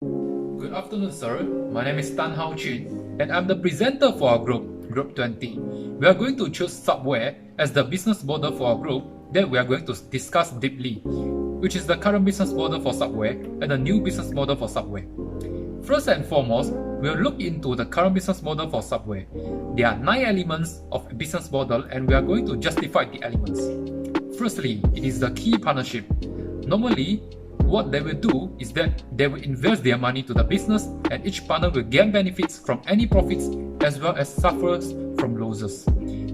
Good afternoon, sir. My name is Tan Hao Chin, and I'm the presenter for our group, Group 20. We are going to choose Subway as the business model for our group that we are going to discuss deeply, which is the current business model for Subway and the new business model for Subway. First and foremost, we'll look into the current business model for Subway. There are 9 elements of a business model, and we are going to justify the elements. Firstly, it is the key partnership. Normally, what they will do is that they will invest their money to the business, and each partner will gain benefits from any profits as well as suffers from losses.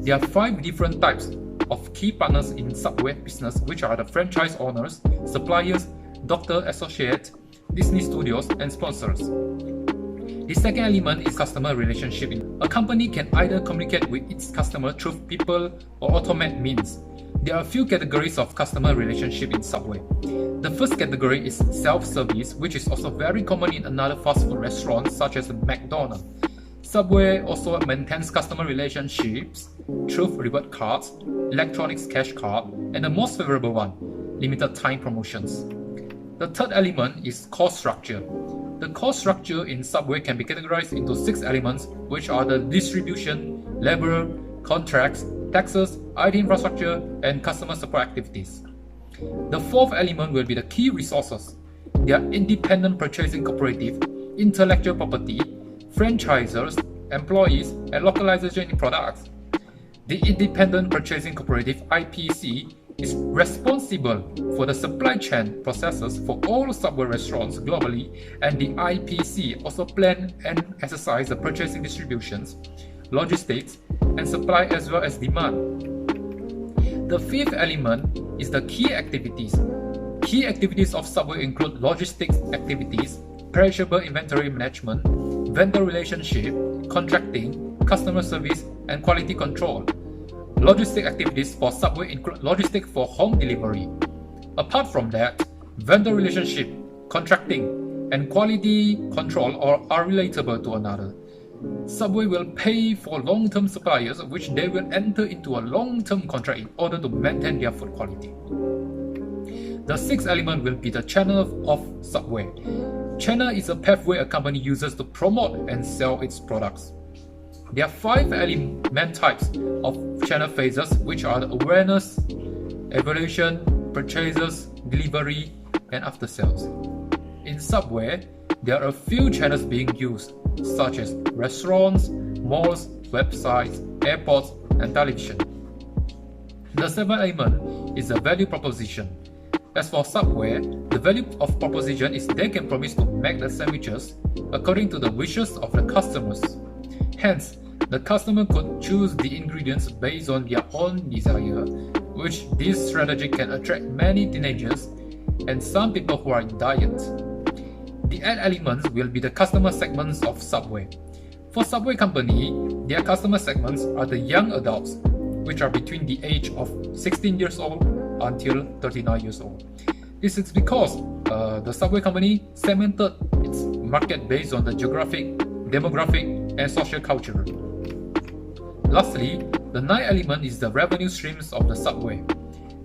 There are 5 different types of key partners in Subway business, which are the franchise owners, suppliers, doctor associates, Disney studios, and sponsors. The second element is customer relationship. A company can either communicate with its customer through people or automate means. There are a few categories of customer relationship in Subway. The first category is self-service, which is also very common in another fast food restaurants such as McDonald's. Subway also maintains customer relationships through reward cards, electronics cash card, and the most favorable one, limited time promotions. The third element is cost structure. The cost structure in Subway can be categorized into 6 elements, which are the distribution, labor, contracts, taxes, IT infrastructure, and customer support activities. The fourth element will be the key resources. They are independent purchasing cooperative, intellectual property, franchisors, employees, and localization in products. The Independent Purchasing Cooperative (IPC) is responsible for the supply chain processes for all Subway restaurants globally, and the IPC also plan and exercise the purchasing distributions, logistics, and supply as well as demand. The fifth element is the key activities. Key activities of Subway include logistics activities, perishable inventory management, vendor relationship, contracting, customer service, and quality control. Logistic activities for Subway include logistics for home delivery. Apart from that, vendor relationship, contracting, and quality control are relatable to another. Subway will pay for long-term suppliers, which they will enter into a long-term contract in order to maintain their food quality. The sixth element will be the channel of Subway. Channel is a pathway a company uses to promote and sell its products. There are 5 element types of channel phases, which are the awareness, evaluation, purchases, delivery, and after sales. In Subway, there are a few channels being used, such as restaurants, malls, websites, airports, and television. The seventh element is the value proposition. As for Subway, the value of proposition is they can promise to make the sandwiches according to the wishes of the customers. Hence, the customer could choose the ingredients based on their own desire, which this strategy can attract many teenagers and some people who are in diet. The 8 elements will be the customer segments of Subway. For Subway company, their customer segments are the young adults, which are between the age of 16 years old until 39 years old. This is because the Subway company segmented its market based on the geographic, demographic, and social culture. Lastly, the 9th element is the revenue streams of the Subway.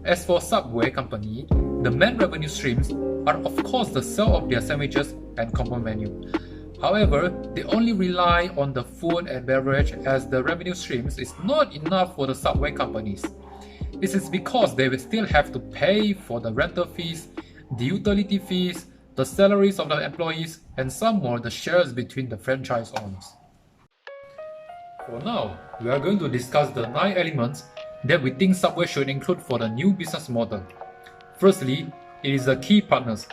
As for Subway company, the main revenue streams are of course the sale of their sandwiches and combo menu. However, they only rely on the food and beverage, as the revenue streams is not enough for the Subway companies. This is because they will still have to pay for the rental fees, the utility fees, the salaries of the employees, and some more the shares between the franchise owners. For now, we are going to discuss the 9 elements that we think Subway should include for the new business model. Firstly, it is the key partners.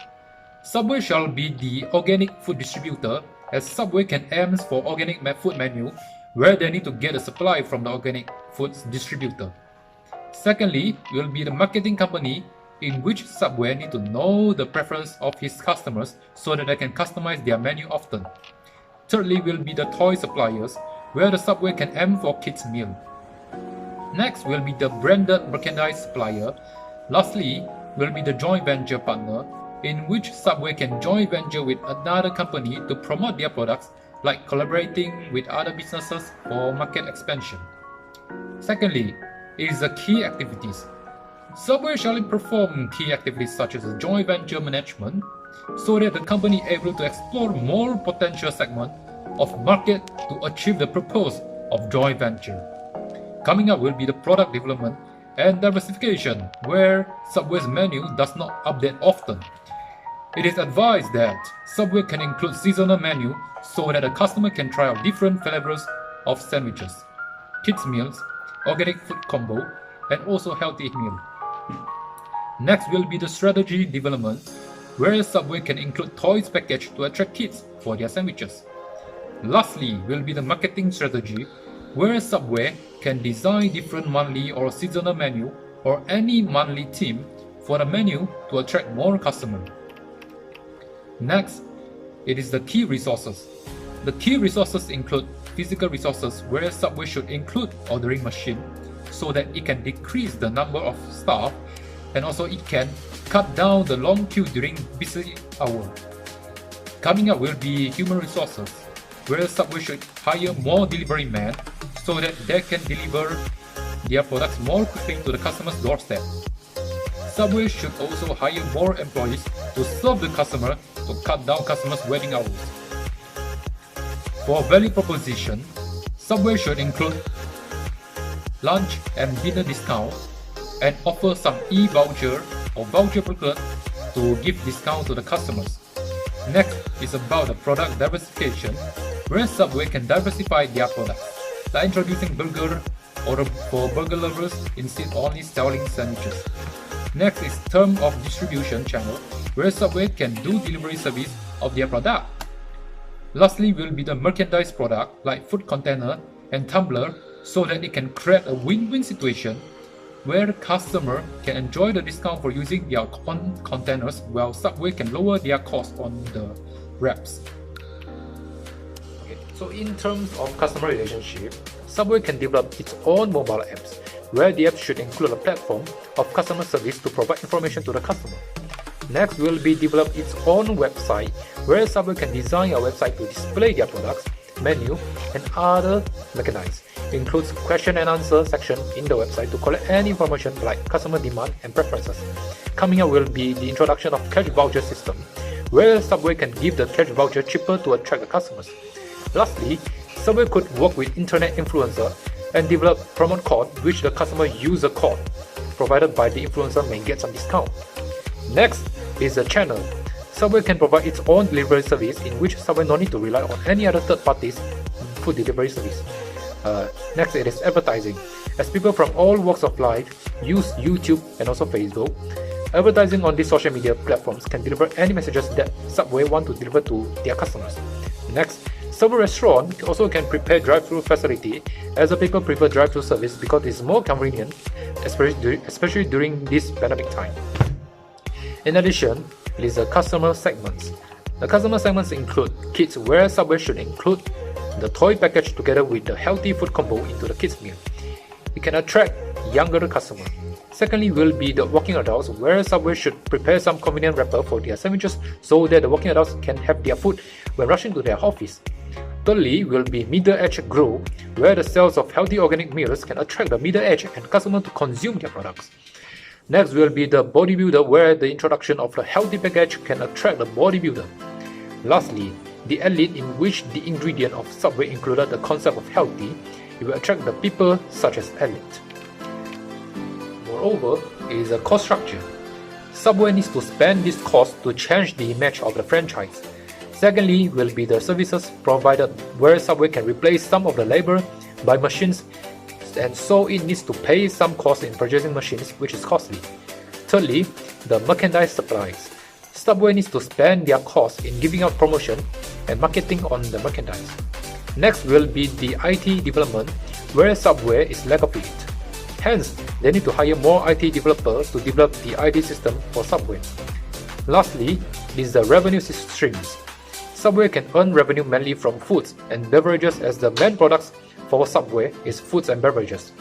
Subway shall be the organic food distributor, as Subway can aim for organic food menu where they need to get a supply from the organic foods distributor. Secondly, will be the marketing company, in which Subway need to know the preference of his customers so that they can customize their menu often. Thirdly will be the toy suppliers, where the Subway can aim for kids meal. Next will be the branded merchandise supplier. Lastly will be the joint venture partner, in which Subway can joint venture with another company to promote their products, like collaborating with other businesses for market expansion. Secondly, it is the key activities. Subway shall perform key activities such as joint venture management, so that the company able to explore more potential segment of market to achieve the purpose of joint venture. Coming up will be the product development and diversification, where Subway's menu does not update often. It is advised that Subway can include seasonal menu so that the customer can try out different flavors of sandwiches, kids meals, organic food combo, and also healthy meal. Next will be the strategy development, where Subway can include toys package to attract kids for their sandwiches. Lastly will be the marketing strategy, where Subway can design different monthly or seasonal menu or any monthly theme for the menu to attract more customers. Next, it is the key resources. The key resources include physical resources, where Subway should include ordering machine so that it can decrease the number of staff, and also it can cut down the long queue during busy hour. Coming up will be human resources, where Subway should hire more delivery men so that they can deliver their products more quickly to the customer's doorstep. Subway should also hire more employees to serve the customer to cut down customers' waiting hours. For value proposition, Subway should include lunch and dinner discount and offer some e-voucher or voucher booklet to give discount to the customers. Next is about the product diversification, where Subway can diversify their products, like introducing burger or for burger lovers instead of only selling sandwiches. Next is term of distribution channel, where Subway can do delivery service of their product. Lastly will be the merchandise product like food container and tumbler, so that it can create a win-win situation where the customer can enjoy the discount for using their containers, while Subway can lower their cost on the wraps. Okay, so in terms of customer relationship, Subway can develop its own mobile apps, where the app should include a platform of customer service to provide information to the customer. Next will be develop its own website, where Subway can design a website to display their products, menu, and other merchandise. It includes question and answer section in the website to collect any information like customer demand and preferences. Coming up will be the introduction of cash voucher system, where Subway can give the cash voucher cheaper to attract the customers. Lastly, Subway could work with internet influencer and develop promo code, which the customer use a code provided by the influencer may get some discount. Next is the channel. Subway can provide its own delivery service, in which Subway no need to rely on any other third parties food delivery service. Next it is advertising. As people from all walks of life use YouTube and also Facebook, advertising on these social media platforms can deliver any messages that Subway want to deliver to their customers. Next, Subway restaurant also can prepare drive-thru facility, as the people prefer drive-thru service because it's more convenient, especially during this pandemic time. In addition, it is the customer segments. The customer segments include kids, where Subway should include the toy package together with the healthy food combo into the kids meal. It can attract younger customers. Secondly will be the working adults, where Subway should prepare some convenient wrapper for their sandwiches so that the working adults can have their food when rushing to their office. Thirdly will be middle-aged group, where the sales of healthy organic meals can attract the middle-aged and customer to consume their products. Next will be the bodybuilder, where the introduction of the healthy package can attract the bodybuilder. Lastly, the elite, in which the ingredient of Subway included the concept of healthy, it will attract the people such as elite. Moreover, it is a cost structure. Subway needs to spend this cost to change the image of the franchise. Secondly will be the services provided, where Subway can replace some of the labor by machines, and so it needs to pay some cost in purchasing machines, which is costly. Thirdly, the merchandise supplies. Subway needs to spend their cost in giving out promotion and marketing on the merchandise. Next will be the IT development, where Subway is lack of it. Hence, they need to hire more IT developers to develop the IT system for Subway. Lastly is the revenue streams. Subway can earn revenue mainly from foods and beverages, as the main products for Subway is foods and beverages.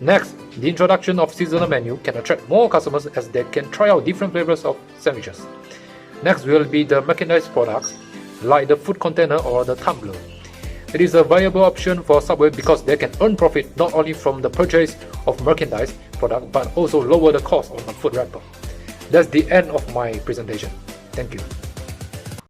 Next, the introduction of seasonal menu can attract more customers, as they can try out different flavors of sandwiches. Next will be the merchandise products like the food container or the tumbler. It is a viable option for Subway because they can earn profit not only from the purchase of merchandise product, but also lower the cost on the food wrapper. That's the end of my presentation. Thank you.